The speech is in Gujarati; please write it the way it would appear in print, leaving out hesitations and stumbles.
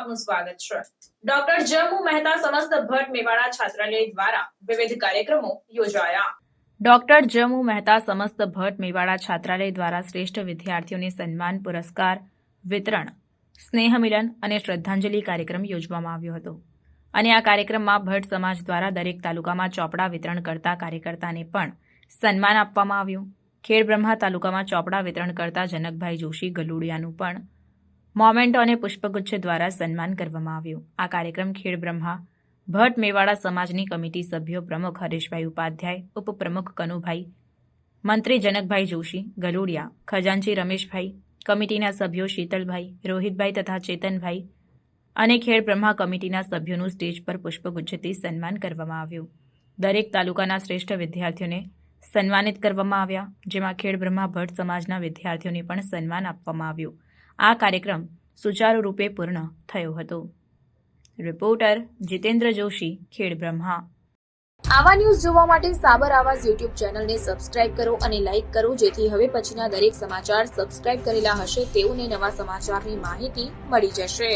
આપનું સ્વાગત છે। ડોક્ટર જમુ મહેતા સમસ્ત ભટ્ટ મેવાડા છાત્રાલય દ્વારા વિવિધ કાર્યક્રમો યોજાયા। ડોક્ટર જમુ મહેતા સમસ્ત ભટ્ટ મેવાડા છાત્રાલય દ્વારા શ્રેષ્ઠ વિદ્યાર્થીઓને સન્માન, પુરસ્કાર વિતરણ, સ્નેહ મિલન અને શ્રદ્ધાંજલિ કાર્યક્રમ યોજવામાં આવ્યો હતો અને આ કાર્યક્રમમાં ભટ્ટ સમાજ દ્વારા દરેક તાલુકામાં ચોપડા વિતરણ કરતા કાર્યકર્તાને પણ સન્માન આપવામાં આવ્યું। ખેડબ્રહ્મા તાલુકામાં ચોપડા વિતરણ કરતા જનકભાઈ જોશી ગલુડિયાનું પણ મોમેન્ટો અને પુષ્પગુચ્છ દ્વારા સન્માન કરવામાં આવ્યું। આ કાર્યક્રમ ખેડબ્રહ્મા ભટ્ટ મેવાડા સમાજની કમિટી સભ્યો પ્રમુખ હરેશભાઈ ઉપાધ્યાય, ઉપપ્રમુખ કનુભાઈ, મંત્રી જનકભાઈ જોશી ગલુડિયા, ખજાનચી રમેશભાઈ, કમિટીના સભ્યો શીતલભાઈ, રોહિતભાઈ તથા ચેતનભાઈ અને ખેડબ્રહ્મા કમિટીના સભ્યોનું સ્ટેજ પર પુષ્પગુચ્છથી સન્માન કરવામાં આવ્યું। દરેક તાલુકાના શ્રેષ્ઠ વિદ્યાર્થીઓને સન્માનિત કરવામાં આવ્યા, જેમાં ખેડબ્રહ્મા ભટ્ટ સમાજના વિદ્યાર્થીઓને પણ સન્માન આપવામાં આવ્યું। આ કાર્યક્રમ સુચારુ રૂપે પૂર્ણ થયો હતો। રિપોર્ટર જીતેન્દ્ર જોશી, ખેડબ્રહ્મા। આવા ન્યૂઝ જોવા માટે સાબર આવાઝ યુટ્યુબ ચેનલને સબસ્ક્રાઇબ કરો અને લાઇક કરો, જેથી હવે પછીના દરેક સમાચાર સબસ્ક્રાઇબ કરેલા હશે તેઓને નવા સમાચારની માહિતી મળી જશે।